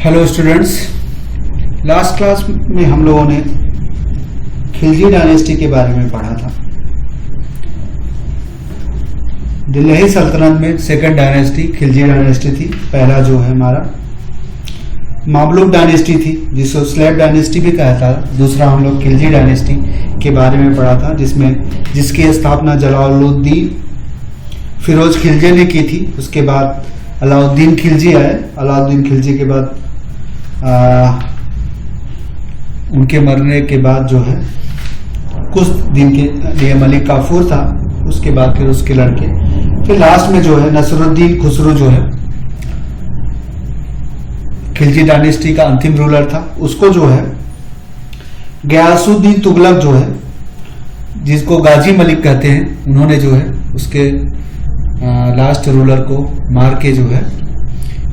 Hello students, last class में हम लोगों ने खिलजी डायनेस्टी के बारे में पढ़ा था। दिल्ली सल्तनत में सेकंड डायनेस्टी खिलजी डायनेस्टी थी। पहला जो है हमारा मामलुक डायनेस्टी थी, जिसको स्लेव डायनेस्टी भी कहा था। दूसरा हम लोग खिलजी डायनेस्टी के बारे में पढ़ा था, जिसकी स्थापना जलालुद्दीन फिरोज खिलजी ने की थी। उसके बाद अलाउद्दीन खिलजी आए। अलाउद्दीन खिलजी के बाद उनके मरने के बाद जो है कुछ दिन के लिए मलिक काफूर था। उसके बाद फिर उसके लड़के, फिर लास्ट में जो है नसरुद्दीन खुसरो जो है खिलजी डायनेस्टी का अंतिम रूलर था। उसको जो है गयासुद्दीन तुगलक जो है, जिसको गाजी मलिक कहते हैं, उन्होंने जो है उसके लास्ट रूलर को मार के जो है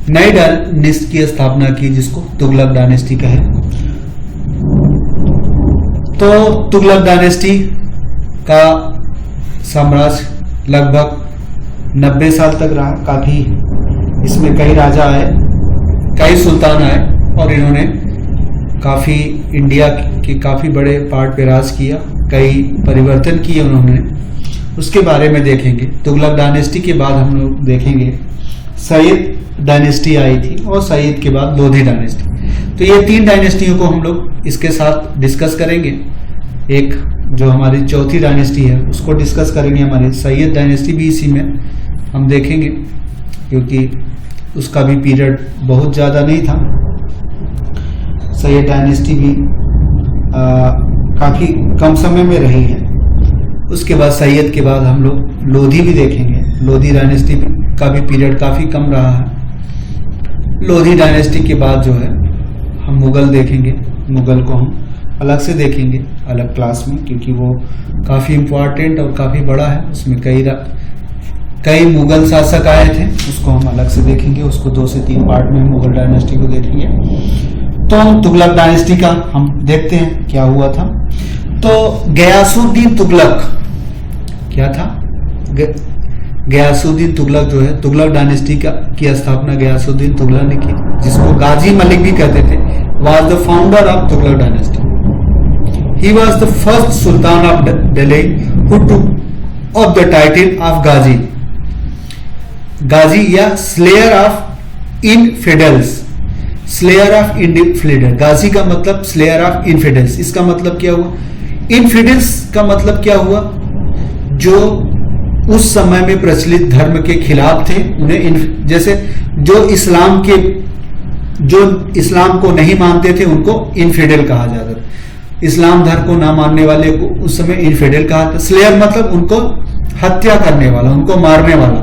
नई डायनेस्टी की स्थापना की, जिसको तुगलक डायनेस्टी कहे। तो तुगलक डायनेस्टी का साम्राज्य लगभग 90 साल तक रहा। काफी इसमें कई राजा आए, कई सुल्तान आए और इन्होंने काफी इंडिया के काफी बड़े पार्ट पे राज किया। कई परिवर्तन किए उन्होंने, उसके बारे में देखेंगे। तुगलक डायनेस्टी के बाद हम लोग देखेंगे सैयद डायनेस्टी आई थी और सैयद के बाद लोधी डायनेस्टी। तो ये तीन डायनेस्टियों को हम लोग इसके साथ डिस्कस करेंगे। एक जो हमारी चौथी डायनेस्टी है उसको डिस्कस करेंगे। हमारी सैयद डायनेस्टी भी इसी में हम देखेंगे, क्योंकि उसका भी पीरियड बहुत ज़्यादा नहीं था। सैयद डायनेस्टी भी काफ़ी कम समय में रही है। उसके बाद सैयद के बाद हम लोग लोधी भी देखेंगे। लोधी डायनेस्टी का भी पीरियड काफ़ी कम रहा है। लोधी डायनेस्टी के बाद जो है हम मुगल देखेंगे। मुगल को हम अलग से देखेंगे, अलग क्लास में, क्योंकि वो काफ़ी इम्पोर्टेंट और काफ़ी बड़ा है। उसमें कई मुगल शासक आए थे, उसको हम अलग से देखेंगे। उसको 2 से 3 पार्ट में मुगल डायनेस्टी को देखेंगे। तो तुगलक डायनेस्टी का हम देखते हैं क्या हुआ था। तो गयासुद्दीन तुगलक क्या था? गयासुद्दीन तुगलक जो है, तुगलक डायनेस्टी की स्थापना गयासुद्दीन तुगलक ने की, जिसको गाजी मलिक भी कहते थे। was the founder of Tughlaq dynasty. He was the first Sultan of Delhi who took up the title of Ghazi. Ghazi या slayer of infidels. Slayer of infidels. Ghazi का मतलब slayer of infidels. इसका मतलब क्या हुआ? Infidels का मतलब क्या हुआ? जो उस समय में प्रचलित धर्म के खिलाफ थे, उन्हें जैसे जो इस्लाम को नहीं मानते थे उनको इनफिडेल कहा जाता था। इस्लाम धर्म को ना मानने वाले को उस समय इनफिडेल कहा था। स्लेयर मतलब उनको हत्या करने वाला, उनको मारने वाला।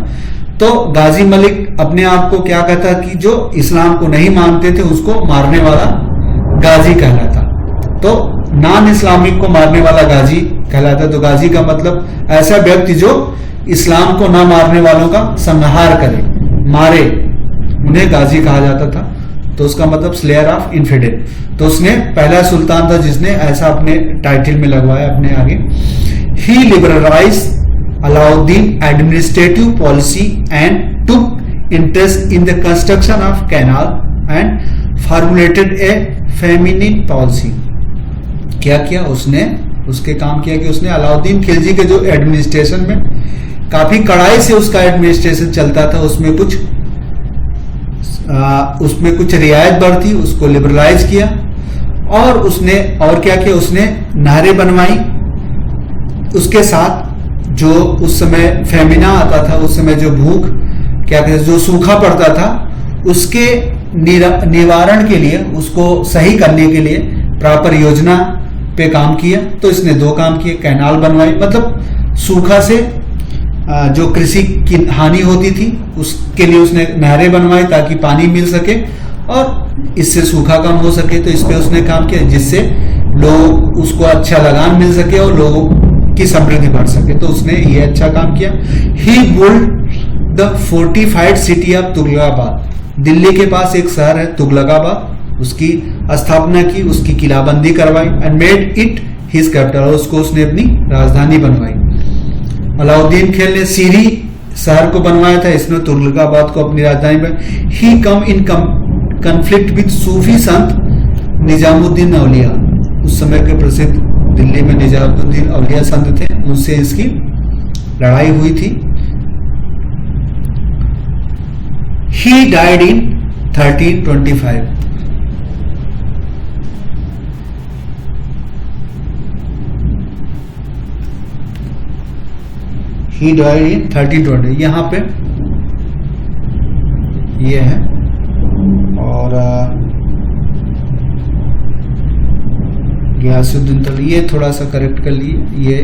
तो गाजी मलिक अपने आप को क्या कहता कि जो इस्लाम को नहीं मानते थे उसको मारने वाला गाजी कहलाता। तो नॉन इस्लामिक को मारने वाला गाजी कहलाता। तो गाजी का मतलब ऐसा व्यक्ति जो इस्लाम को ना मारने वालों का संहार करे, मारे, उन्हें गाजी कहा जाता था। तो उसका मतलब स्लेयर ऑफ इनफिडेल। तो उसने पहला सुल्तान था जिसने ऐसा अपने टाइटल में लगवाया अपने आगे। He liberalise Alauddin administrative policy and took interest in the construction of canal and formulated a feminine policy. क्या किया उसने? उसके काम किया कि उसने अलाउद्दीन खिलजी के जो एडमिनिस्ट्रेशन में काफी कड़ाई से उसका एडमिनिस्ट्रेशन चलता था, उसमें कुछ रियायत बरती, उसको लिबरलाइज किया। और उसने और क्या किया? उसने नहरें बनवाई। उसके साथ जो उस समय फेमिना आता था, उस समय जो भूख क्या कहते, जो सूखा पड़ता था, उसके निवारण के लिए, उसको सही करने के लिए प्रॉपर योजना पे काम किया। तो इसने 2 काम किए। कैनाल बनवाई, मतलब सूखा से जो कृषि की हानि होती थी उसके लिए उसने नहरें बनवाई ताकि पानी मिल सके और इससे सूखा कम हो सके। तो इस पे उसने काम किया, जिससे लोग उसको अच्छा लगान मिल सके और लोगों की समृद्धि बढ़ सके। तो उसने ये अच्छा काम किया। He build the fortified city of Tughlaqabad. Delhi के पास एक शहर है तुगलकाबाद, उसकी स्थापना की, उसकी किलाबंदी करवाई। And made it his capital, उसको उसने अपनी राजधानी बनवाई। अलाउद्दीन खिल ने सीरी शहर को बनवाया था, इसने तुगलकाबाद को अपनी राजधानी बनाई। ही कम इन conflict with सूफी संत निजामुद्दीन औलिया। उस समय के प्रसिद्ध दिल्ली में निजामुद्दीन औलिया संत थे, उनसे इसकी लड़ाई हुई थी। He died in 1325। He died in 1320। यहाँ पे ये है, और गियासुद्दीन तब, ये थोड़ा सा करेक्ट कर लिए, ये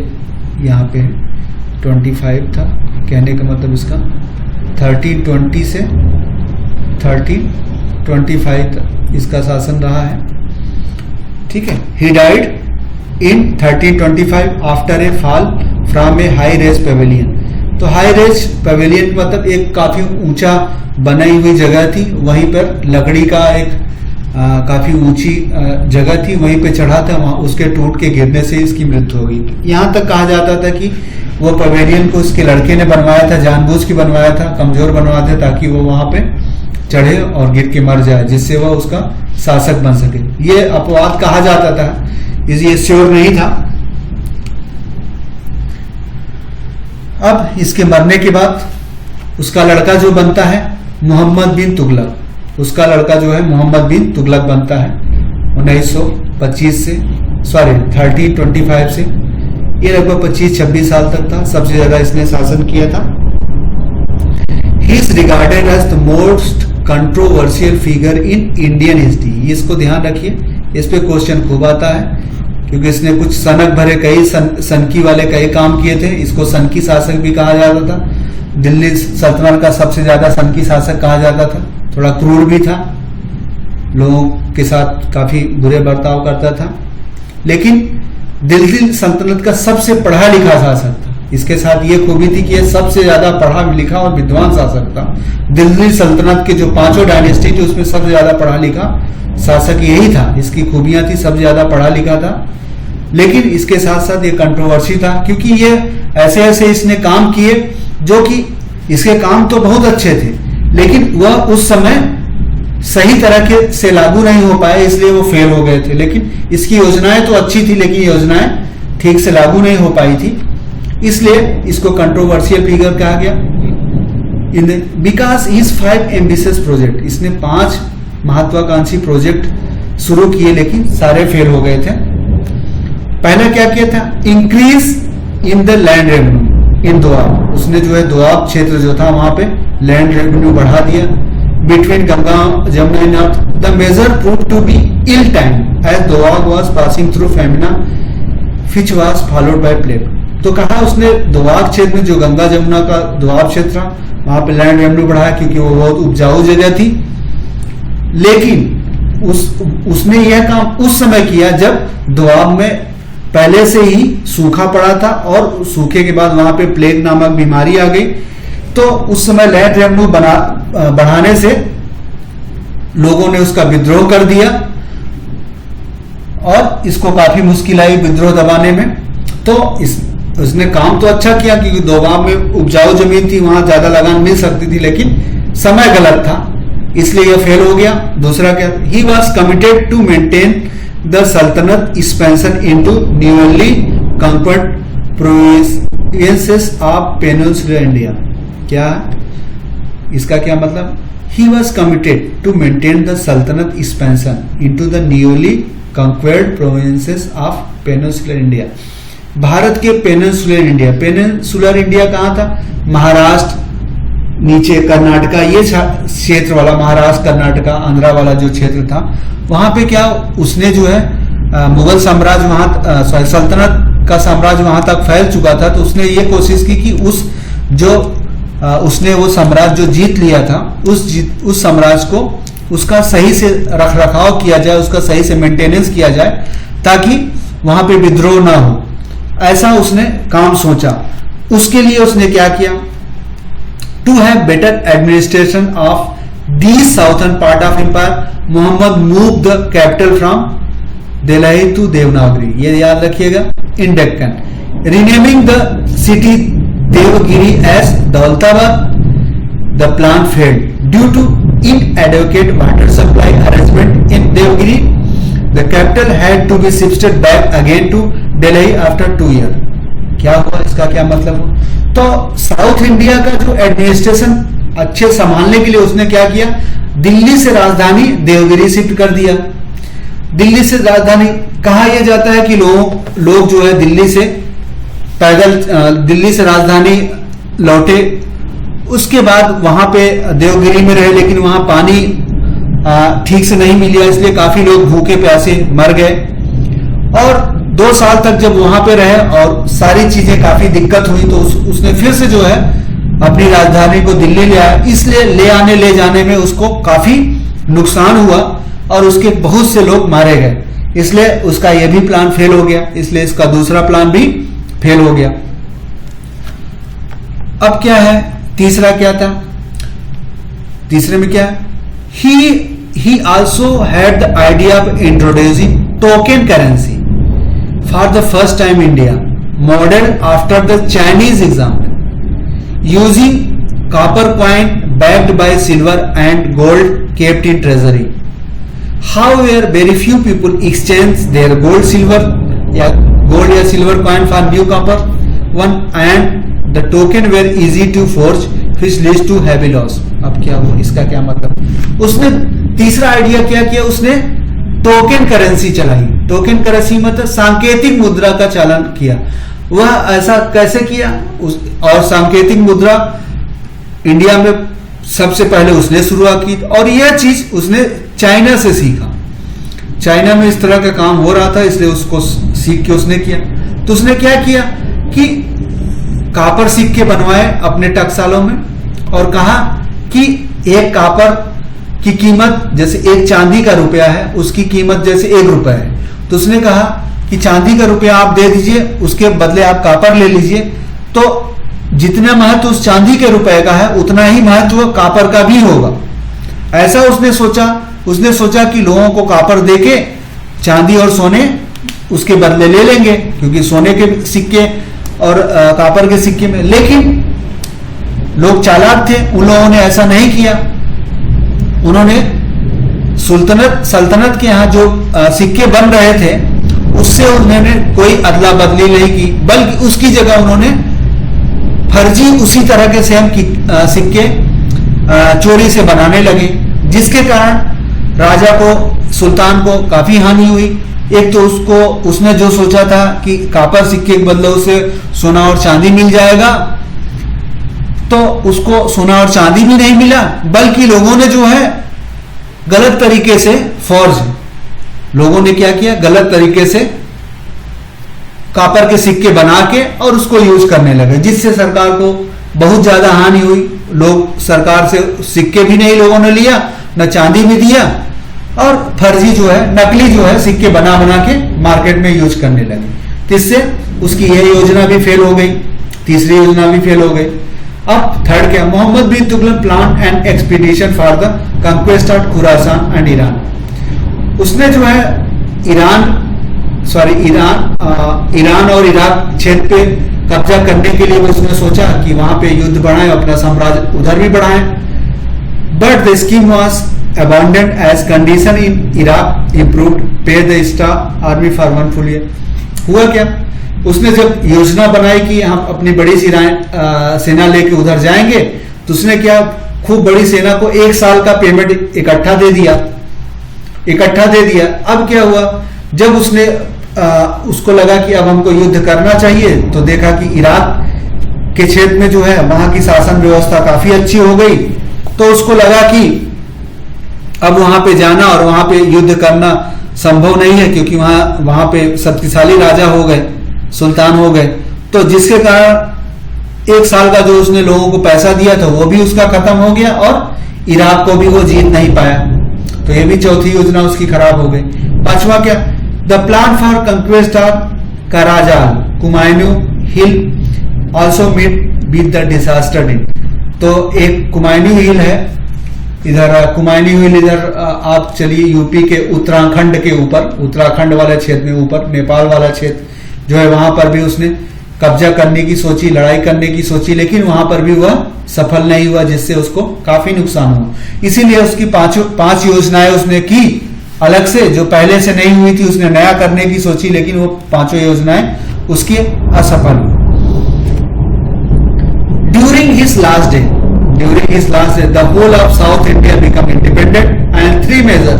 यहाँ पे 25 था, कहने का मतलब इसका 1320 से 1325 तक इसका शासन रहा है, ठीक है। He died in 1325 after a fall from a high raised pavilion। तो हाई रेज पवेलियन मतलब एक काफी ऊंचा बनाई हुई जगह थी, वहीं पर लकड़ी का एक काफी ऊंची जगह थी, वहीं पे चढ़ा था, वहां उसके टूट के गिरने से इसकी मृत्यु हो गई। यहाँ तक कहा जाता था कि वो पवेलियन को उसके लड़के ने बनवाया था, जानबूझ के बनवाया था, कमजोर बनवाया था, ताकि वो वहां पे चढ़े और गिर के मर जाए, जिससे वह उसका शासक बन सके। ये अपवाद कहा जाता था, ये श्योर नहीं था। अब इसके मरने के बाद उसका लड़का जो बनता है मोहम्मद बिन तुगलक, उसका लड़का जो है मोहम्मद बिन तुगलक बनता है 1925 से, सॉरी 1325 से। ये लगभग 25-26 साल तक था, सबसे ज्यादा इसने शासन किया था। He is regarded as the most controversial figure in Indian history. इसको ध्यान रखिए, इस पे क्वेश्चन खूब आता है, क्योंकि इसने कुछ सनक भरे कई सनकी वाले कई काम किए थे। इसको सनकी शासक भी कहा जाता था, दिल्ली सल्तनत का सबसे ज्यादा सनकी शासक कहा जाता था। थोड़ा क्रूर भी था, लोगों के साथ काफी बुरे बर्ताव करता था, लेकिन दिल्ली सल्तनत का सबसे पढ़ा लिखा शासक था। इसके साथ ये खूबी थी कि ये सबसे ज्यादा पढ़ा लिखा और विद्वान शासक था। दिल्ली सल्तनत के जो 5 डायनेस्टी थी उसमें सबसे ज्यादा पढ़ा लिखा शासक यही था। इसकी खूबियां थी, सबसे ज्यादा पढ़ा लिखा था, लेकिन इसके साथ साथ ये कंट्रोवर्सी था, क्योंकि ये ऐसे ऐसे इसने काम किए जो कि इसके काम तो बहुत अच्छे थे, लेकिन वह उस समय सही तरह के से लागू नहीं हो पाए, इसलिए वो फेल हो गए थे। लेकिन इसकी योजनाएं तो अच्छी थी, लेकिन योजनाएं ठीक से लागू नहीं हो पाई थी, इसलिए इसको कंट्रोवर्शियल फिगर कहा गया। In because his 5 ambitious project, इसने 5 महत्वाकांक्षी प्रोजेक्ट शुरू किए, लेकिन सारे फेल हो गए थे। पहला क्या किया था, increase in the land revenue in Doab. उसने जो है दोआब क्षेत्र जो था वहां पे लैंड रेवेन्यू बढ़ा दिया। Between Ganga Jamuna north the major prove to be ill time as Doab was passing through famine which was followed by plague. तो कहा उसने दोआब क्षेत्र में, जो गंगा जमुना का दोआब क्षेत्र था, वहां पे लैंड रेवेन्यू बढ़ाया, क्योंकि वो बहुत उपजाऊ जगह थी। लेकिन उसने यह काम उस समय किया जब दोआब में पहले से ही सूखा पड़ा था, और सूखे के बाद वहां पे प्लेग नामक बीमारी आ गई। तो उस समय लैंड रेवेन्यू बढ़ाने से लोगों ने उसका विद्रोह कर दिया, और इसको काफी मुश्किल आई विद्रोह दबाने में। तो उसने काम तो अच्छा किया, क्योंकि दोआब में उपजाऊ जमीन थी, वहां ज्यादा लगान मिल सकती थी, लेकिन समय गलत था, इसलिए यह फेल हो गया। दूसरा क्या, he was committed to maintain the sultanat expansion into newly conquered provinces of peninsular India. क्या इसका क्या मतलब, he was committed to maintain the sultanat expansion into the newly conquered provinces of peninsular India. Bharat के पेनिनसुलर इंडिया, पेनिनसुलर इंडिया कहाँ था, महाराष्ट्र, नीचे कर्नाटका, ये क्षेत्र वाला महाराष्ट्र, कर्नाटका, आंध्रा वाला जो क्षेत्र था, वहां पे क्या उसने जो है मुगल साम्राज्य वहां सल्तनत का साम्राज्य वहां तक फैल चुका था। तो उसने ये कोशिश की कि उसने वो साम्राज्य जो जीत लिया था, उस साम्राज्य को उसका सही से रख रखाव किया जाए, उसका सही से मेंटेनेंस किया जाए, ताकि वहां पे विद्रोह ना हो। ऐसा उसने काम सोचा। उसके लिए उसने क्या किया, to have better administration of the southern part of empire, Mohammad move the capital from Delhi to Devanagari, ये याद रखिएगा, in Deccan, renaming the city Devagiri as Daulatabad. The plan failed due to inadequate water supply arrangement in Devgiri. The capital had to be shifted back again to Delhi after 2 years. क्या हुआ, इसका क्या मतलब हुआ? तो साउथ इंडिया का जो एडमिनिस्ट्रेशन अच्छे संभालने के लिए उसने क्या किया, दिल्ली से राजधानी देवगिरी शिफ्ट कर दिया। दिल्ली से राजधानी, कहा यह जाता है कि लोग जो है दिल्ली से पैदल दिल्ली से राजधानी लौटे, उसके बाद वहां पे देवगिरी में रहे, लेकिन वहां पानी ठीक से नहीं मिला, इसलिए काफी लोग भूखे प्यासे मर गए। और 2 साल तक जब वहां पे रहे और सारी चीजें काफी दिक्कत हुई, तो उसने फिर से जो है अपनी राजधानी को दिल्ली ले आया। इसलिए ले जाने में उसको काफी नुकसान हुआ और उसके बहुत से लोग मारे गए, इसलिए उसका यह भी प्लान फेल हो गया, इसलिए इसका दूसरा प्लान भी फेल हो गया। अब क्या है, तीसरा क्या था, तीसरे में क्या है, he also had the idea of introducing token currency for the first time in India, modeled after the Chinese example, using copper coin backed by silver and gold kept in treasury. However, very few people exchange their gold या silver coin for new copper one, and the token were easy to forge, which leads to heavy loss. अब क्या हुआ, इसका क्या मतलब, उसने तीसरा idea क्या किया, उसने टोकन करेंसी चलाई। टोकन करेंसी मतलब सांकेतिक मुद्रा का चालन किया। वह ऐसा कैसे किया, और सांकेतिक मुद्रा इंडिया में सबसे पहले उसने शुरुआत की, और यह चीज उसने चाइना से सीखा। चाइना में इस तरह का काम हो रहा था, इसलिए उसको सीख के उसने किया। तो उसने क्या किया कि कापर सिक्के बनवाए अपने टकसालों में, और कहा कि एक कापर की कीमत जैसे एक चांदी का रुपया है, उसकी कीमत जैसे 1 रुपया है, तो उसने कहा कि चांदी का रुपया आप दे दीजिए, उसके बदले आप कापर ले लीजिए, तो जितना महत्व उस चांदी के रुपए का है उतना ही महत्व कापर का भी होगा। ऐसा उसने सोचा कि लोगों को कापर देके चांदी और सोने उसके बदले ले लेंगे, क्योंकि सोने के सिक्के और कापर के सिक्के में, लेकिन लोग चालाक थे, उन लोगों ने ऐसा नहीं किया। उन्होंने सल्तनत के यहाँ जो सिक्के बन रहे थे उससे उन्होंने कोई अदला बदली नहीं की, बल्कि उसकी जगह उन्होंने फर्जी उसी तरह के सेम सिक्के चोरी से बनाने लगे, जिसके कारण राजा को, सुल्तान को काफी हानि हुई। एक तो उसने जो सोचा था कि कापर सिक्के के बदले उसे सोना और चांदी मिल जाएगा, तो उसको सोना और चांदी भी नहीं मिला, बल्कि लोगों ने जो है गलत तरीके से लोगों ने क्या किया, गलत तरीके से कापर के सिक्के बना के और उसको यूज करने लगे, जिससे सरकार को बहुत ज्यादा हानि हुई। लोग सरकार से सिक्के भी नहीं लोगों ने लिया, न चांदी भी दिया, और फर्जी जो है, नकली जो है सिक्के बना के मार्केट में यूज करने लगे। इससे उसकी यह योजना भी फेल हो गई, तीसरी योजना भी फेल हो गई। अब थर्ड क्या, Mohammad bin Tughlaq plan and expedition for the conquest of Khurasan and Iran. उसने जो है ईरान और इराक क्षेत्र पे कब्जा करने के लिए उसने सोचा कि वहां पे युद्ध बढ़ाएं, अपना साम्राज्य उधर भी बढ़ाएं। But the scheme was abandoned as condition in Iraq improved pay the star army for 1 full year. हुआ क्या, उसने जब योजना बनाई कि हम अपनी बड़ी सेना लेके उधर जाएंगे, तो उसने क्या, खूब बड़ी सेना को 1 साल का पेमेंट इकट्ठा दे दिया। अब क्या हुआ, जब उसको लगा कि अब हमको युद्ध करना चाहिए, तो देखा कि इराक के क्षेत्र में जो है वहां की शासन व्यवस्था काफी अच्छी हो गई, तो उसको लगा कि अब वहां पे जाना और वहां पे युद्ध करना संभव नहीं है, क्योंकि वहां पे शक्तिशाली राजा हो गए, सुल्तान हो गए। तो जिसके कारण 1 साल का जो उसने लोगों को पैसा दिया था वो भी उसका खत्म हो गया, और इराक को भी वो जीत नहीं पाया। तो ये भी चौथी योजना उसकी खराब हो गई। पांचवा क्या, the plan for conquest of Karajal Kumaon hill also met with the disaster in. तो एक कुमायून हिल है, इधर कुमायून हिल, इधर आप चलिए यूपी के उत्तराखंड के ऊपर, उत्तराखंड वाले क्षेत्र में ऊपर, नेपाल वाला क्षेत्र जो है, वहां पर भी उसने कब्जा करने की सोची, लड़ाई करने की सोची, लेकिन वहां पर भी वह सफल नहीं हुआ, जिससे उसको काफी नुकसान हुआ। इसीलिए उसकी पांच योजनाएं उसने की अलग से, जो पहले से नहीं हुई थी। उसने नया करने की सोची, लेकिन वो पांचों योजनाएं उसकी असफल हुई। During his last day the whole of south India become independent and 3 major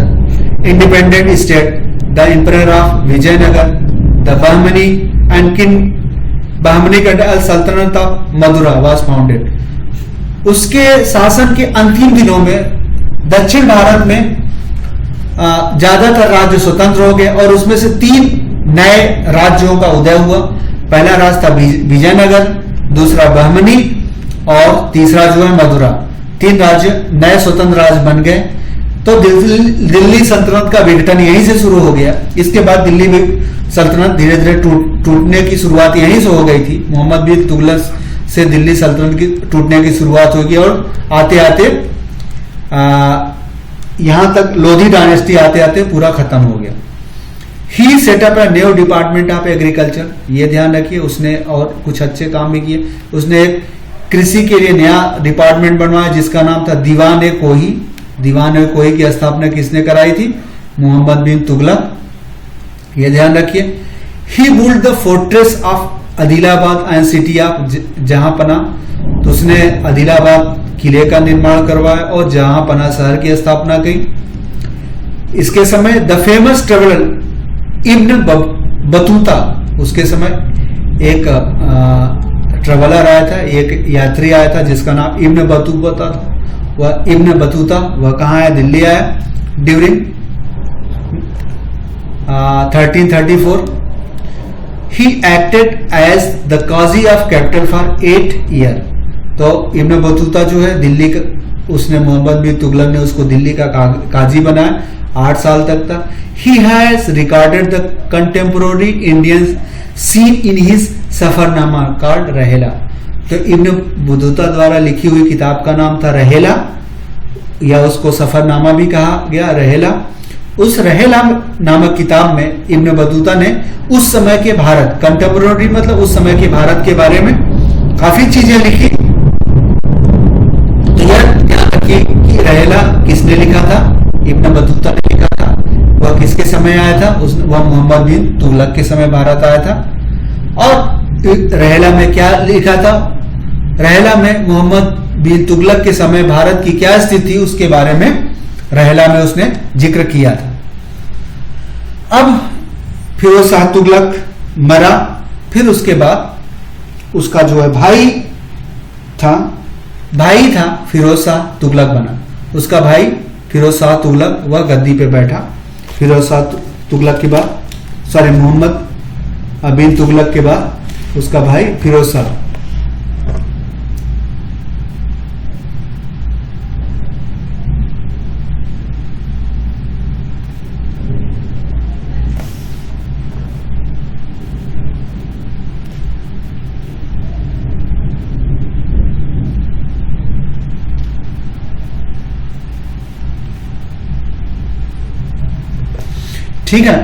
independent state, the emperor of Vijayanagar, the Bahmani and king Bahmanigarh sultanat of Madura was founded. उसके शासन के अंतिम दिनों में दक्षिण भारत में ज्यादातर राज्य स्वतंत्र हो गए और उसमें से 3 नए राज्यों का उदय हुआ। पहला राज्य था विजयनगर, दूसरा बहमनी और तीसरा जो है मदुरा। 3 राज्य नए स्वतंत्र राज्य बन गए। तो दिल्ली सल्तनत का विघटन यहीं से शुरू हो गया। इसके बाद दिल्ली में सल्तनत धीरे धीरे टूटने की शुरुआत यहीं से हो गई थी। मोहम्मद बिन तुगलक से दिल्ली सल्तनत की टूटने की शुरुआत होगी और आते आते यहां तक लोधी डायनेस्टी आते आते पूरा खत्म हो गया। He set up a new department of agriculture, ये ध्यान रखिए, उसने और कुछ अच्छे काम भी किए। उसने एक कृषि के लिए नया डिपार्टमेंट बनवाया जिसका नाम था दीवान-ए-कोही। दीवान-ए-कोही की स्थापना किसने कराई थी? मोहम्मद बिन तुगलक, ये ध्यान रखिए। He build the fortress of Adilabad and city of Jahanpanah, तो उसने आदिलाबाद किले का निर्माण करवाया और जहांपना शहर की स्थापना की। इसके समय the famous traveller Ibn Battuta, उसके समय एक ट्रेवलर आया था, एक यात्री आया था जिसका नाम इब्न बतूता था। वह इब्न बतूता वह कहाँ आया? दिल्ली आया during 1334। He acted as the qazi of capital for 8 year. तो इब्न बतूता जो है दिल्ली का, उसने मोहम्मद बिन तुगलक ने उसको दिल्ली का काजी बनाया, 8 साल तक था। He has recorded the contemporary Indian seen in his Safarnama called रहेला। तो इब्न बतूता द्वारा लिखी हुई किताब का नाम था रहेला, या उसको सफरनामा भी कहा गया, रहेला। उस रहेला नामक किताब में इब्न बतूता ने उस समय के भारत, कंटेम्पोररी मतलब उस समय के भारत के बारे में काफी चीजें लिखी। तो याद रखिए कि रहेला किसने लिखा था? इब्न बतूता ने लिखा था। वह किसके समय आया था? वह मोहम्मद बिन तुगलक के समय भारत आया था। और रहेला में क्या लिखा था? रहेला में मोहम्मद बिन तुगलक के समय भारत की क्या स्थिति, उसके बारे में रहेला में उसने जिक्र किया था। अब फिरोज शाह तुगलक मरा, फिर उसके बाद उसका जो है भाई था फिरोज शाह तुगलक बना। उसका भाई फिरोज शाह तुगलक वह गद्दी पे बैठा। फिरोज शाह तुगलक के बाद, मोहम्मद बिन तुगलक के बाद उसका भाई फिरोज शाह। ठीक है,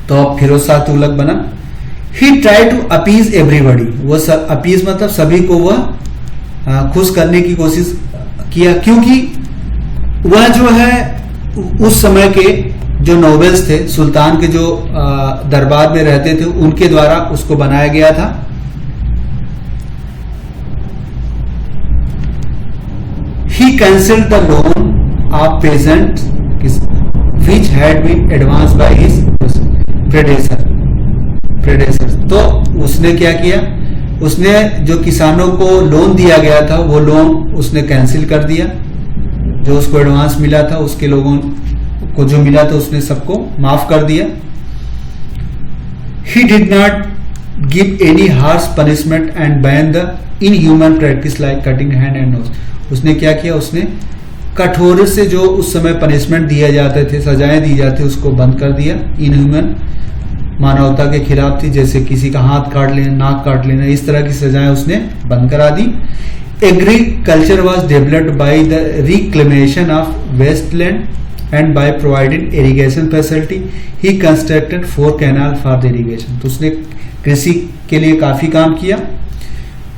तो फिरोज शाह तुगलक बना। ही ट्राई टू अपीज एवरीबॉडी, वो अपीज मतलब सभी को वह खुश करने की कोशिश किया, क्योंकि वह जो है उस समय के जो नोबेल्स थे, सुल्तान के जो दरबार में रहते थे, उनके द्वारा उसको बनाया गया था। He cancelled the loan of peasant which had been advanced by his predecessors। तो उसने क्या किया? उसने जो किसानों को लोन दिया गया था वो लोन उसने कैंसिल कर दिया। जो उसको एडवांस मिला था, उसके लोगों को जो मिला था उसने सबको माफ कर दिया। He did not give any harsh punishment and banned the inhuman practice like cutting hand and nose। उसने क्या किया? उसने कठोर से जो उस समय पनिशमेंट दिए जाते थे, सजाएं दी जाती, उसको बंद कर दिया। इनह्यूमन मानवता के खिलाफ थी, जैसे किसी का हाथ काट लेना, नाक काट लेना, इस तरह की सजाएं उसने बंद करा दी। Agriculture was developed by the reclamation of wasteland and by providing irrigation facility. He constructed 4 canal for the irrigation. तो उसने कृषि के लिए काफी काम किया।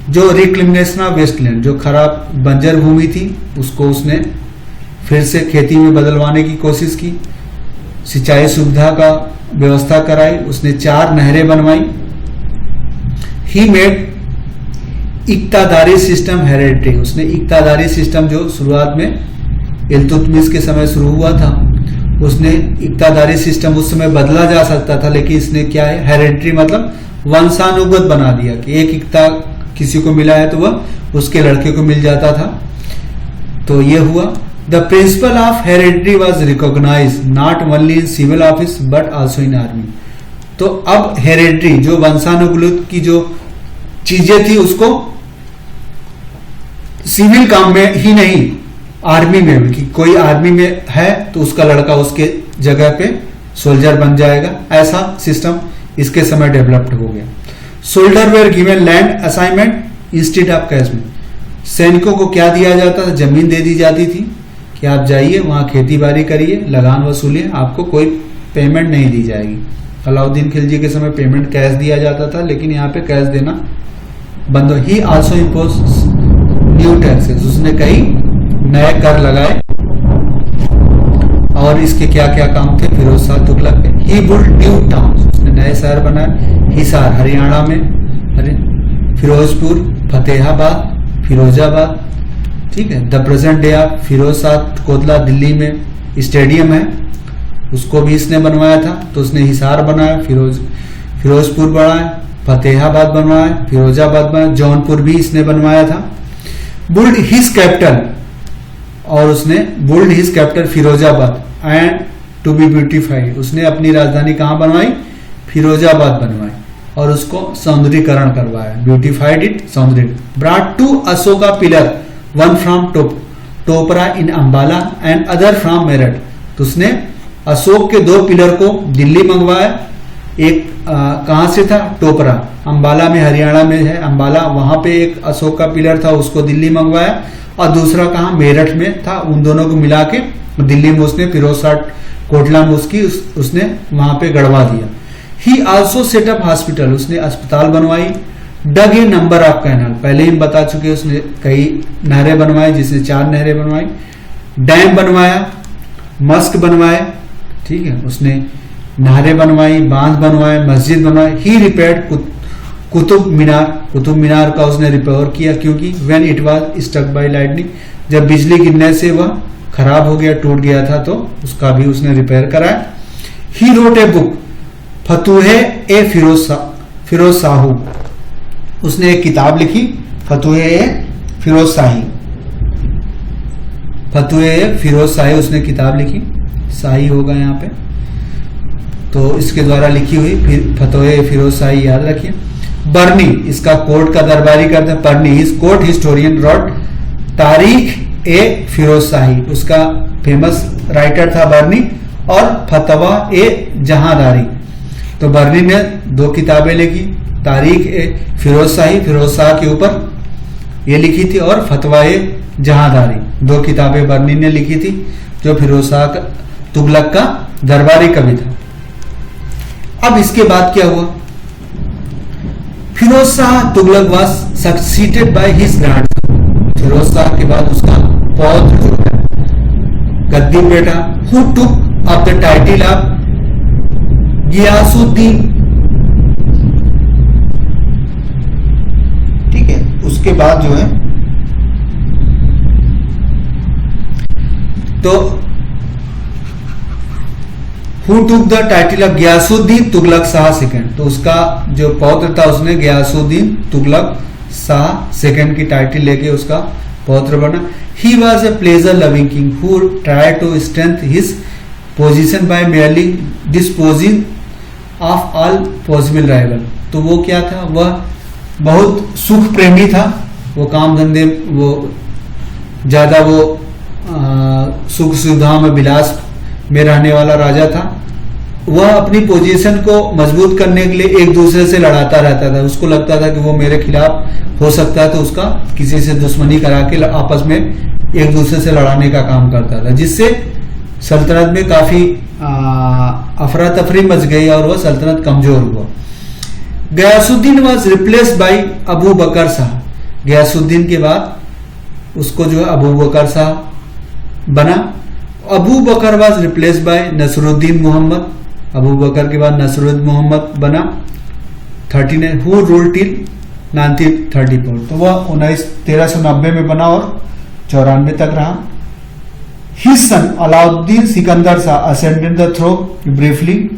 जो रिक्लेमेशन ऑफ वेस्टलैंड, जो खराब बंजर भूमि थी उसको उसने फिर से खेती में बदलवाने की कोशिश की। सिंचाई सुविधा का व्यवस्था कराई, उसने 4 नहरें बनवाई। ही मेड इक्तादारी सिस्टम हेरेडिटरी, उसने इक्तादारी सिस्टम जो शुरुआत में इल्तुतमिश के समय शुरू हुआ था, उसने इक्तादारी सिस्टम उस समय बदला जा सकता था, लेकिन इसने क्या है, हेरेडिटरी मतलब वंशानुगत बना दिया कि एक इक्ता किसी को मिला है तो वह उसके लड़के को मिल जाता था। तो ये हुआ। The principle of hereditary was recognise not only in civil office but also in army. तो अब हेरेडिटरी जो वंशानुगत की जो चीजें थी उसको सिविल काम में ही नहीं, आर्मी में भी, कि कोई आर्मी में है तो उसका लड़का उसके जगह पे सोल्जर बन जाएगा, ऐसा सिस्टम इसके समय डेवलप्ड हो गया। Soldier were given land assignment instead of cash में, सैनिकों को क्या दिया जाता था, जमीन दे दी जाती थी कि आप जाइए वहां खेती बाड़ी करिए, लगान वसूलिए, आपको कोई पेमेंट नहीं दी जाएगी। अलाउद्दीन खिलजी के समय पेमेंट कैश दिया जाता था, लेकिन यहाँ पे कैश देना बंद हो। ही आल्सो इम्पोज न्यू टैक्सेस, उसने कई नए कर लगाए। और इसके क्या क्या काम थे, फिरोज शाह तुगलक के। ही बुल्ड न्यू टाउन, उसने नए शहर बनाए। हिसार हरियाणा में, फिरोजपुर, फतेहाबाद, फिरोजाबाद, ठीक है। The present day of Firoz Shah Kotla Delhi में स्टेडियम है, उसको भी इसने बनवाया था। तो उसने हिसार बनाया, फिरोजपुर बनाया, फतेहाबाद बनवाया, फिरोजाबाद बनाया, जौनपुर भी इसने बनवाया था। बुल्ड हिज कैपिटल, और उसने built his capital Firozabad and to be beautified, उसने अपनी राजधानी कहां बनवाई, फिरोजाबाद बनवाई, और उसको सौंदर्यीकरण करवाया, ब्यूटिफाइड इट, सौंदर्य। Brought 2 Ashoka pillar, one from Topra in Ambala and other from Meerut. तो उसने अशोक के 2 पिलर को दिल्ली मंगवाया, एक कहां से था, टोपरा, अंबाला में, हरियाणा में है अंबाला, वहां पे एक अशोक का पिलर था, उसको दिल्ली मंगवाया। और दूसरा कहां, मेरठ में था, उन दोनों को मिला के दिल्ली में उसने फिरोज शाह कोटला में उसने वहां पे गड़वा दिया। ही आल्सो सेटअप हॉस्पिटल, उसने अस्पताल बनवाई। डग ए नंबर ऑफ कैनाल, पहले ही बता चुके, उसने कई नहरें बनवाई, जिसने 4 नहरें बनवाई। डैम बनवाया, मस्क बनवाए, ठीक है, उसने नहरें बनवाई, बांध बनवाए, मस्जिद बनवाए। ही रिपेयर्ड कुतुब मीनार का उसने रिपेयर किया, क्योंकि when it was struck by lightning, जब बिजली गिरने से वह खराब हो गया, टूट गया था, तो उसका भी उसने रिपेयर कराया। ही रोट ए बुक फतुहे ए फिरोज शाहू, उसने एक किताब लिखी, फतुहे ए फिरोज शाही, उसने किताब लिखी, शाही होगा यहाँ पे, तो इसके द्वारा लिखी हुई, फिर फतुहे फिरोज शाही याद रखिए। बर्नी, इसका कोर्ट का दरबारी करते हैं, बर्नी इज कोर्ट हिस्टोरियन रॉट तारीख ए फिरोज शाही, उसका फेमस राइटर था बर्नी, और फतवा ए जहांदारी। तो बर्नी ने 2 किताबें लिखी, तारीख ए फिरोज शाह के ऊपर ये लिखी थी, और फतवा ए जहांदारी, 2 किताबें बर्नी ने लिखी थी, जो फिरोज शाह तुगलक का दरबारी कवि था। अब इसके बाद क्या हुआ, Firoz Shah Tughlaq was succeeded by his grandson, Firoz Shah के बाद उसका पौत्र जो है गद्दी बेटा, who took up the title of Ghiyasuddin, ठीक है। उसके बाद जो है तो who took the title of Ghiyasuddin Tughlaq Shah second, तो उसका जो पौत्र था उसने गियासुद्दीन तुगलक शाह सेकंड की टाइटल लेके उसका पौत्र बना। He was a pleasure loving king who try to strength his position by merely disposing of all possible rival. तो वो क्या था, वह बहुत सुख प्रेमी था, वो काम धंधे, वो ज्यादा वो सुख सुविधाओं में, विलास में रहने वाला राजा था। वह अपनी पोजीशन को मजबूत करने के लिए एक दूसरे से लड़ाता रहता था, उसको लगता था कि वो मेरे खिलाफ हो सकता है, तो उसका किसी से दुश्मनी करा के आपस में एक दूसरे से लड़ाने का काम करता था, जिससे सल्तनत में काफी अफरा तफरी मच गई और वह सल्तनत कमजोर हुआ। Ghiyasuddin was replaced by Abu Bakr Shah. Ghiyasuddin के बाद उसको जो है अबू बकर शाह बना। Abu Bakr was replaced by Nasiruddin Mohammad. Abu Bakr के बाद नसरुद्दीन मोहम्मद बना 39 हु रूल टिल 1934। तो वह 1390 में बना और 94 तक रहा। His son Alauddin Sikandar Shah ascended the throne briefly.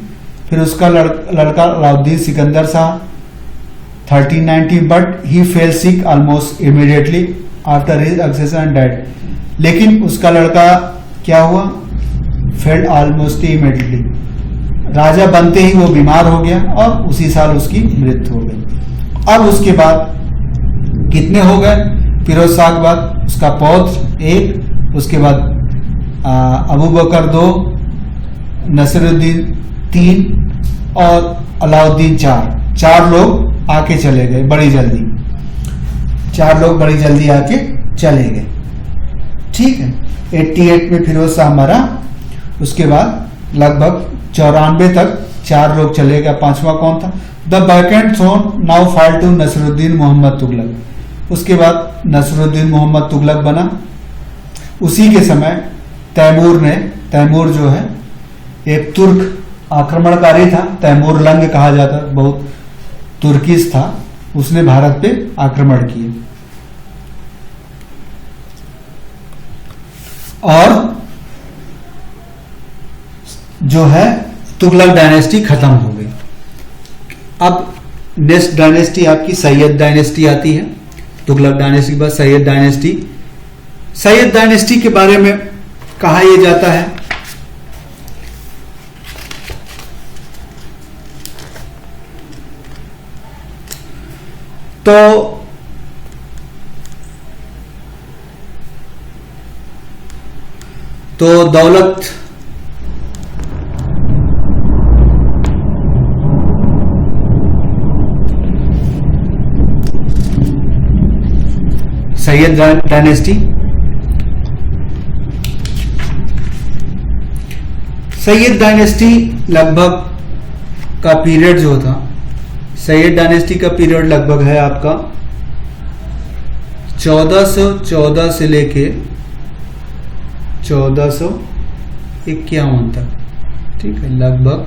फिर उसका लड़का Alauddin Sikandar Shah 1390 but he fell sick almost immediately after his succession and died. लेकिन उसका लड़का क्या हुआ, फेल्ड ऑलमोस्ट इमीडिएटली, राजा बनते ही वो बीमार हो गया और उसी साल उसकी मृत्यु हो गई। अब उसके बाद कितने हो गए, फिरोज शाह के बाद उसका पौत्र एक, उसके बाद अबू बकर 2, नसरुद्दीन 3 और अलाउद्दीन 4 लोग आके चले गए बड़ी जल्दी। 4 लोग बड़ी जल्दी आके चले गए। ठीक है, 88 में फिरोज शाह मरा। उसके बाद लगभग 94 तक 4 लोग चले गए। 5वां कौन था, the vacant throne now fall to Nasiruddin Muhammad Tughlaq. उसके बाद नसरुद्दीन मोहम्मद तुगलक बना। उसी के समय तैमूर जो है एक तुर्क आक्रमणकारी था, तैमूर लंग कहा जाता, बहुत तुर्किश था, उसने भारत पे आक्रमण किए और जो है तुगलक डायनेस्टी खत्म हो गई। अब नेक्स्ट डायनेस्टी आपकी सैयद डायनेस्टी आती है। तुगलक डायनेस्टी के बाद सैयद डायनेस्टी। सैयद डायनेस्टी के बारे में कहा यह जाता है तो दौलत सैयद डायनेस्टी। सैयद डायनेस्टी लगभग का पीरियड जो था, सैयद डायनेस्टी का पीरियड लगभग है आपका 1414 से लेके 1451 तक। ठीक है, लगभग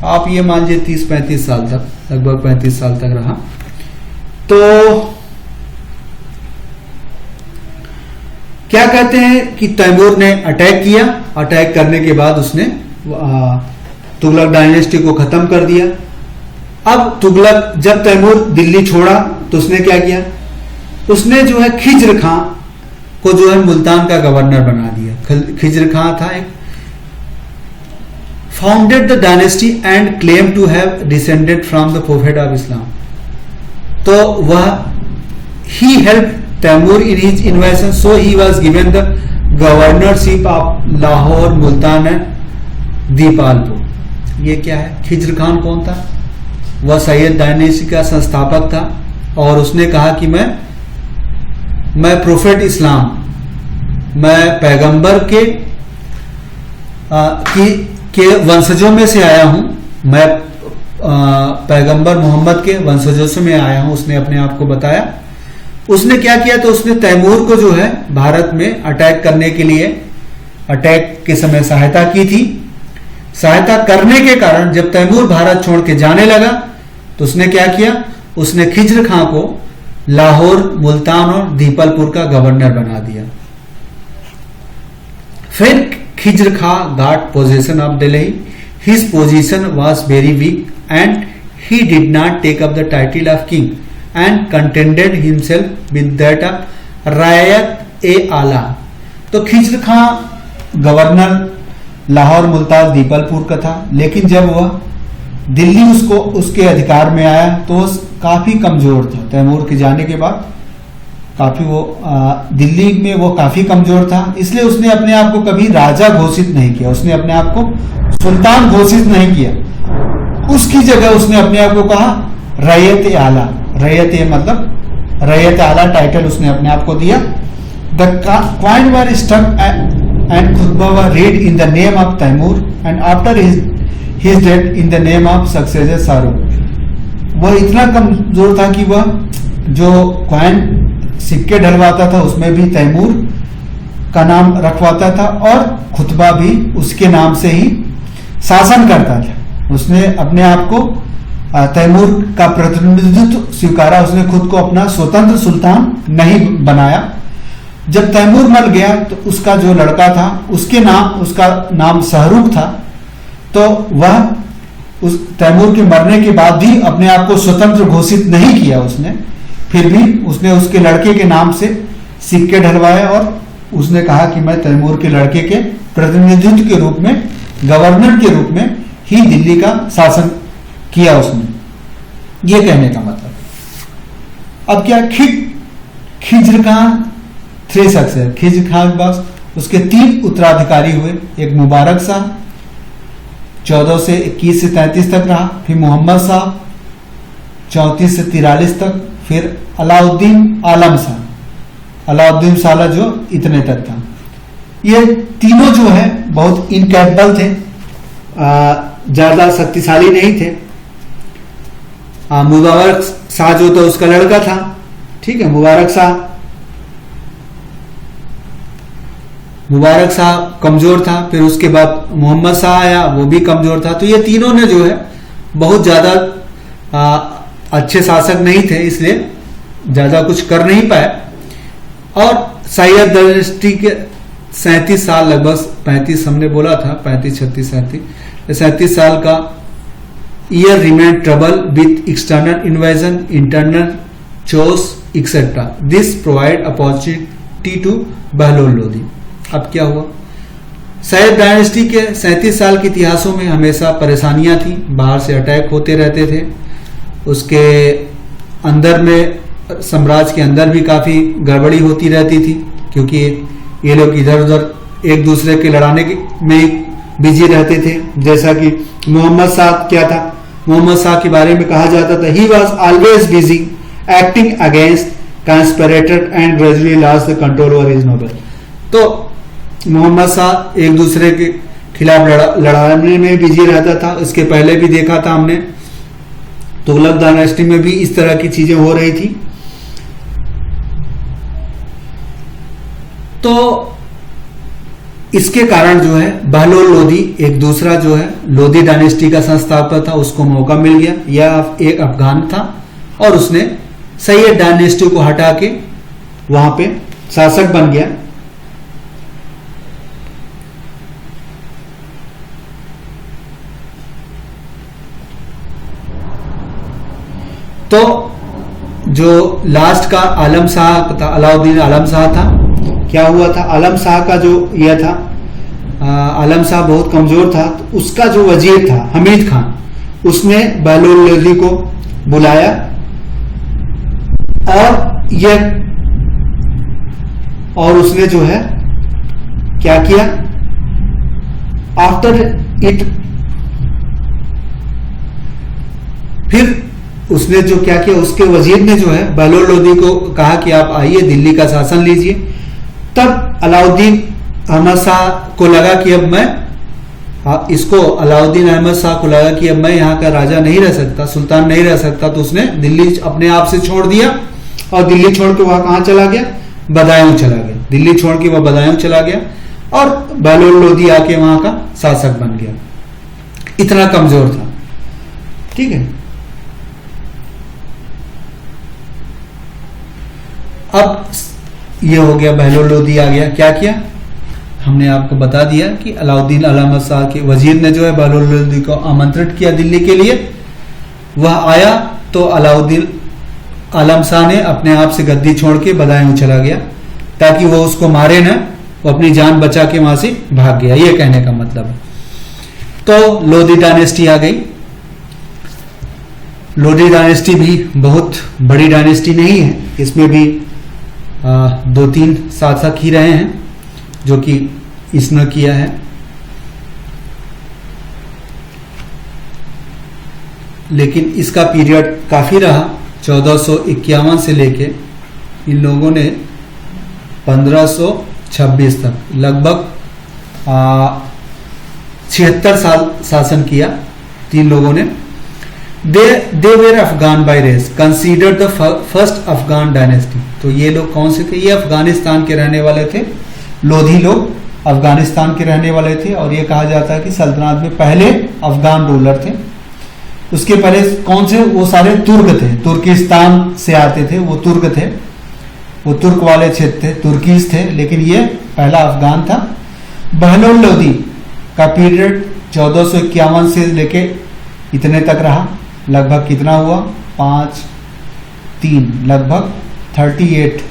आप ये मान लीजिए 30-35 साल तक, लगभग 35 साल तक रहा। तो क्या कहते हैं कि तैमूर ने अटैक किया। अटैक करने के बाद उसने तुगलक डायनेस्टी को खत्म कर दिया। अब तुगलक, जब तैमूर दिल्ली छोड़ा तो उसने क्या किया, उसने जो है खिज्र खां को जो है मुल्तान का गवर्नर बना दिया। खिज्र खां था एक, founded the dynasty and claim to have descended from the prophet of Islam. तो वह he help Timur in his invasion, so he was given the governorship of Lahore, Multan and Dipalpur. ये क्या है, खिज्र खान कौन था, वह सैयद डायनेस्टी का संस्थापक था और उसने कहा कि मैं प्रोफेट इस्लाम, मैं पैगंबर के वंशजों में से आया हूं, मैं पैगंबर मोहम्मद के वंशजों से मैं आया हूं, उसने अपने आप को बताया। उसने क्या किया, तो उसने तैमूर को जो है भारत में अटैक करने के लिए, अटैक के समय सहायता की थी। सहायता करने के कारण जब तैमूर भारत छोड़ के जाने लगा तो उसने क्या किया, उसने खिज्र खां को लाहौर, मुल्तान और दीपालपुर का गवर्नर बना दिया। फिर Khizr Khan got position of Delhi. His position was very weak and he did not take up the title of king and contended himself with that of Rayat e Ala. तो खिज्र खां गवर्नर लाहौर, मुल्तान, दीपालपुर का था, लेकिन जब वह दिल्ली उसके अधिकार में आया तो वो काफी कमजोर था। तैमूर के जाने के बाद काफी वो दिल्ली में वो काफी कमजोर था, इसलिए उसने अपने आप को कभी राजा घोषित नहीं किया, उसने अपने आप को सुल्तान घोषित नहीं किया। उसकी जगह उसने अपने आप को कहा रैयत आला। रैयत मतलब रैयत आला टाइटल उसने अपने आप को दिया। The coin were struck and khutba were read in the name of Timur and after his death in the name of successor Shahrukh. वह इतना कमजोर था कि वह जो कॉइन सिक्के ढलवाता था उसमें भी तैमूर का नाम रखवाता था और खुतबा भी उसके नाम से ही शासन करता था। उसने अपने आप को तैमूर का प्रतिनिधित्व स्वीकारा, उसने खुद को अपना स्वतंत्र सुल्तान नहीं बनाया। जब तैमूर मर गया तो उसका जो लड़का था उसका नाम शाहरुख था, तो वह उस तैमूर के मरने के बाद भी अपने आप को स्वतंत्र घोषित नहीं किया उसने, फिर भी उसने उसके लड़के के नाम से सिक्के ढलवाए और उसने कहा कि मैं तैमूर के लड़के के प्रतिनिधित्व के रूप में, गवर्नर के रूप में ही दिल्ली का शासन किया उसने। ये कहने का मतलब। अब क्या खिज्र खान 3 शख्स है। खिज्र खान के पास उसके 3 उत्तराधिकारी हुए। एक मुबारक शाह 14 से 21 से 33 तक रहा, फिर मोहम्मद शाह 34 से 43 तक, फिर अलाउद्दीन आलम शाह, अलाउद्दीन शाह जो इतने तक था। ये तीनों जो है बहुत इनकैपेबल थे, ज्यादा शक्तिशाली नहीं थे। मुबारक शाह जो था उसका लड़का था, ठीक है, मुबारक शाह कमजोर था। फिर उसके बाद मोहम्मद शाह आया, वो भी कमजोर था। तो ये तीनों ने जो है बहुत ज्यादा अच्छे शासक नहीं थे, इसलिए ज्यादा कुछ कर नहीं पाए। और सैयद डायनेस्टी के 37 साल, लगभग 35 हमने बोला था, 35, 36, 37 साल का year remain trouble with external invasion, internal chaos etcetera. This provide opportunity to Bahlol Lodi. अब क्या हुआ? सैयद डायनेस्टी के 37 साल के इतिहासों में हमेशा परेशानियां थी, बाहर से अटैक होते रहते थे। उसके अंदर में, साम्राज्य के अंदर भी काफी गड़बड़ी होती रहती थी, क्योंकि ये लोग इधर उधर एक दूसरे के लड़ाने में बिजी रहते थे। जैसा कि मोहम्मद शाह क्या था, मोहम्मद शाह के बारे में कहा जाता था, he was always busy acting against conspirator and gradually lost the control over his noble. तो मोहम्मद शाह एक दूसरे के खिलाफ लड़ाने में बिजी रहता था। इसके पहले भी देखा था हमने, तुगलक डायनेस्टी में भी इस तरह की चीजें हो रही थी। तो इसके कारण जो है बहलोल लोदी एक दूसरा जो है लोदी डायनेस्टी का संस्थापक था, उसको मौका मिल गया। यह एक अफगान था और उसने सैयद डायनेस्टी को हटा के वहां पे शासक बन गया। तो जो लास्ट का आलम शाह था, अलाउद्दीन आलम शाह था, क्या हुआ था? आलम शाह का जो यह था, आलम शाह बहुत कमजोर था। तो उसका जो वजीर था हमीद खान, उसने बहलोल लोदी को बुलाया और उसने जो है क्या किया, आफ्टर इट, फिर उसने जो क्या किया, उसके वजीर ने जो है बहलोल लोदी को कहा कि आप आइए दिल्ली का शासन लीजिए। तब अलाउद्दीन अहमद शाह को लगा कि अब मैं अलाउद्दीन अहमद शाह को लगा कि अब मैं यहाँ का राजा नहीं रह सकता, सुल्तान नहीं रह सकता। तो उसने दिल्ली अपने आप से छोड़ दिया और दिल्ली छोड़ के वहां कहां चला गया? बदायूं चला गया। दिल्ली छोड़ के वह बदायूं चला गया और बहलोल लोदी आके वहां का शासक बन गया। इतना कमजोर था, ठीक है। अब ये हो गया, बहलोल लोदी आ गया। क्या किया? हमने आपको बता दिया कि अलाउद्दीन अहमद शाह के वजीर ने जो है बहलोल लोदी को आमंत्रित किया दिल्ली के लिए। वह आया तो अलाउद्दीन आलम शाह ने अपने आप से गद्दी छोड़ के बदायूं चला गया ताकि वो उसको मारे ना, वो अपनी जान बचा के वहां से भाग गया। ये कहने का मतलब है। तो लोदी डायनेस्टी आ गई। लोदी डायनेस्टी भी बहुत बड़ी डायनेस्टी नहीं है, इसमें भी 2-3 शासक ही रहे हैं, जो कि इसने किया है। लेकिन इसका पीरियड काफी रहा, 1451 से लेके इन लोगों ने 1526 तक लगभग 76 साल शासन किया 3 लोगों ने। They were Afghan by race, considered the first Afghan dynasty. तो ये लोग कौन से थे? ये अफगानिस्तान के रहने वाले थे, लोधी लोग अफगानिस्तान के रहने वाले थे, और ये कहा जाता है कि सल्तनत में पहले अफगान रूलर थे। उसके पहले कौन से? वो सारे तुर्क थे, तुर्किस्तान से आते थे, वो तुर्क थे, वो तुर्क वाले क्षेत्र थे, तुर्कीज थे, लेकिन ये पहला अफगान था। बहलोल लोदी का पीरियड 1451 से लेके इतने तक रहा, लगभग कितना हुआ? 5 3 लगभग 39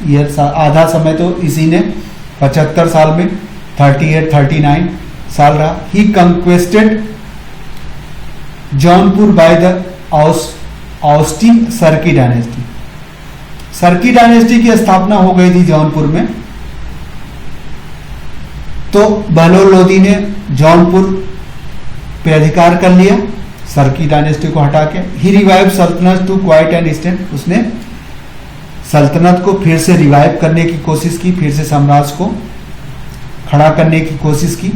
ईयर, आधा समय तो इसी ने 75 साल में 39 साल रहा। He conquested Jaunpur by the Austin Sharqi dynasty. Sharqi dynasty की स्थापना हो गई थी जौनपुर में। तो बहलोल लोदी ने जौनपुर पे अधिकार कर लिया सर्की डायनेस्टी को हटा के। ही रिवाइव सल्तनत टू क्वाइट एंड एक्सटेंड। उसने सल्तनत को फिर से रिवाइव करने की कोशिश की, फिर से साम्राज्य को खड़ा करने की कोशिश की।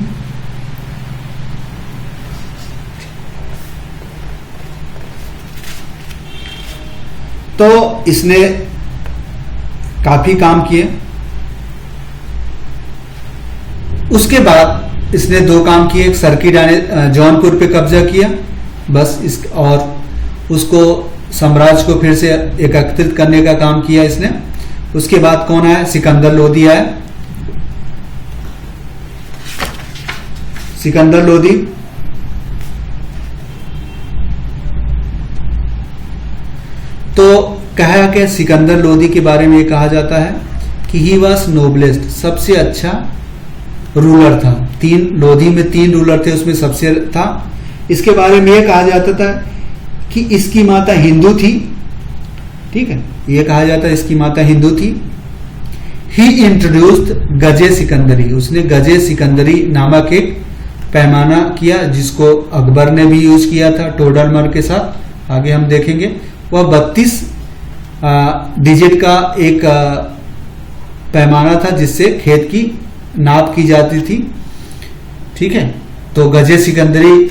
तो इसने काफी काम किए। उसके बाद इसने 2 काम किए, एक सर्की जौनपुर पे कब्जा किया बस, इस और उसको साम्राज्य को फिर से एकत्रित करने का काम किया इसने। उसके बाद कौन आया? सिकंदर लोदी आया। सिकंदर लोदी तो कहा कि सिकंदर लोदी के बारे में कहा जाता है कि ही वॉज नोबलेस्ट, सबसे अच्छा रूलर था। 3 लोधी में 3 रूलर थे, उसमें सबसे था। इसके बारे में यह कहा जाता था कि इसकी माता हिंदू थी, ठीक है, यह कहा जाता है इसकी माता हिंदू थी। ही इंट्रोड्यूस्ड गजे सिकंदरी, उसने गजे सिकंदरी नामक एक पैमाना किया जिसको अकबर ने भी यूज किया था टोडरमल के साथ, आगे हम देखेंगे। वह 32 डिजिट का एक पैमाना था जिससे खेत की नाप की जाती थी, ठीक है। तो गजे सिकंदरी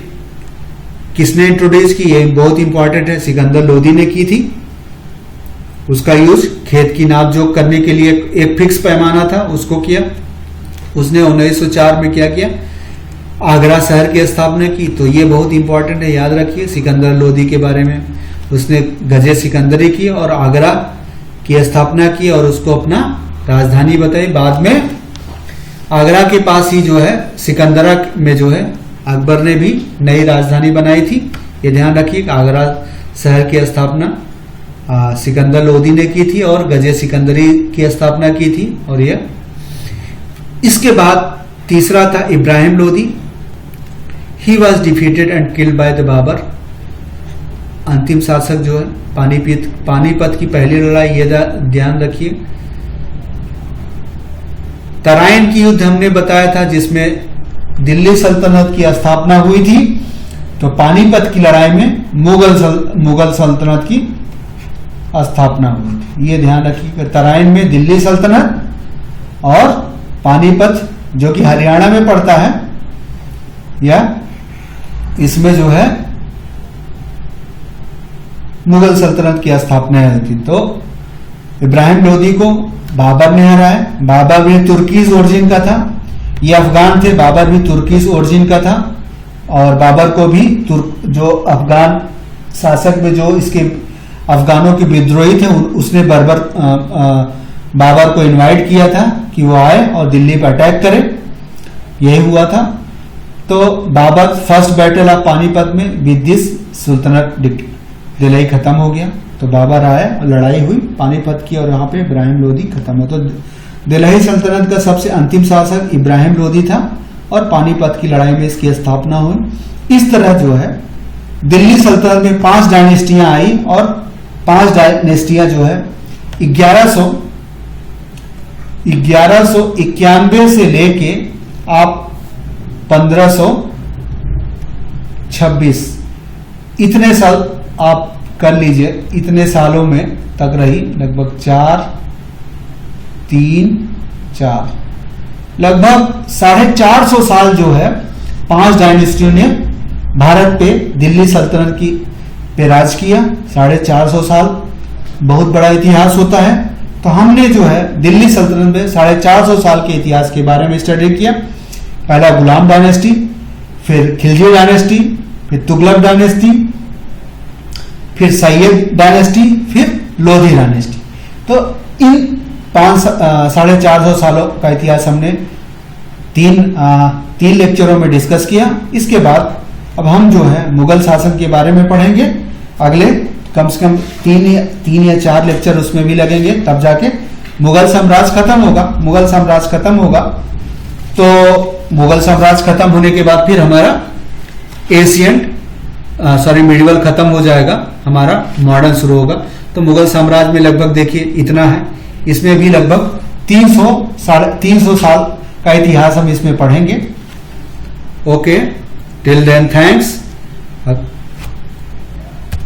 किसने इंट्रोड्यूस की? ये बहुत इंपॉर्टेंट है, सिकंदर लोदी ने की थी। उसका यूज खेत की नाप जोक करने के लिए एक फिक्स पैमाना था, उसको किया उसने। 1904 में क्या किया? आगरा शहर की स्थापना की। तो ये बहुत इंपॉर्टेंट है, याद रखिए सिकंदर लोदी के बारे में। उसने गजे सिकंदरी की और आगरा की स्थापना की और उसको अपना राजधानी बताई। बाद में आगरा के पास ही जो है सिकंदरा में जो है अकबर ने भी नई राजधानी बनाई थी। ये ध्यान रखिए, आगरा शहर की स्थापना सिकंदर लोदी ने की थी और गजे सिकंदरी की स्थापना की थी। और यह इसके बाद तीसरा था Ibrahim Lodi. He was defeated and killed by the Babur. अंतिम शासक जो है पानीपत की पहली लड़ाई, ये ध्यान रखिए। तराइन की युद्ध हमने बताया था जिसमें दिल्ली सल्तनत की स्थापना हुई थी। तो पानीपत की लड़ाई में मुगल सल्तनत की स्थापना हुई थी, ये ध्यान रखिए। तराइन में दिल्ली सल्तनत और पानीपत जो कि हरियाणा में पड़ता है, या इसमें जो है मुगल सल्तनत की स्थापना हुई थी। तो इब्राहिम लोदी को बाबर ने हराया। बाबर भी तुर्कीज ओरिजिन का था, ये अफगान थे, बाबर भी तुर्कीज ओरिजिन का था। और बाबर को भी जो अफगान शासक में जो इसके अफगानों के विद्रोही थे उसने बाबर को इनवाइट किया था कि वो आए और दिल्ली पर अटैक करे, यही हुआ था। तो Babur first battle of Panipat में विद दिस सुल्तानत दिल्ली खत्म हो गया। तो बाबर आए और लड़ाई हुई पानीपत की और यहाँ पे इब्राहिम लोदी खत्म हो। तो दिल्ली सल्तनत का सबसे अंतिम शासक इब्राहिम लोदी था और पानीपत की लड़ाई में इसकी स्थापना हुई। इस तरह जो है दिल्ली सल्तनत में 5 डायनेस्टियां आई और 5 डायनेस्टियां जो है 1191 से लेके आप 1526 इतने साल आप कर लीजिए, इतने सालों में तक रही, लगभग 4 लगभग 450 साल जो है 5 डायनेस्टियों ने भारत पे दिल्ली सल्तनत की पे राज किया 450 साल, बहुत बड़ा इतिहास होता है। तो हमने जो है दिल्ली सल्तनत में 450 साल के इतिहास के बारे में स्टडी किया। पहला गुलाम डायनेस्टी, फिर खिलजी डायनेस्टी, फिर तुगलक डायनेस्टी, फिर सैयद डायनेस्टी, फिर लोधी डायनेस्टी। तो इन 450 सालों का इतिहास हमने तीन लेक्चरों में डिस्कस किया। इसके बाद अब हम जो है मुगल शासन के बारे में पढ़ेंगे। अगले कम से कम 3 या 4 लेक्चर उसमें भी लगेंगे, तब जाके मुगल साम्राज्य खत्म होगा। मुगल साम्राज्य खत्म होगा तो मुगल साम्राज्य खत्म होने के बाद फिर हमारा मिडिवल खत्म हो जाएगा, हमारा मॉडर्न शुरू होगा। तो मुगल साम्राज्य में लगभग देखिए इतना है, इसमें भी लगभग 300 साल का इतिहास हम इसमें पढ़ेंगे। Okay, till then thanks.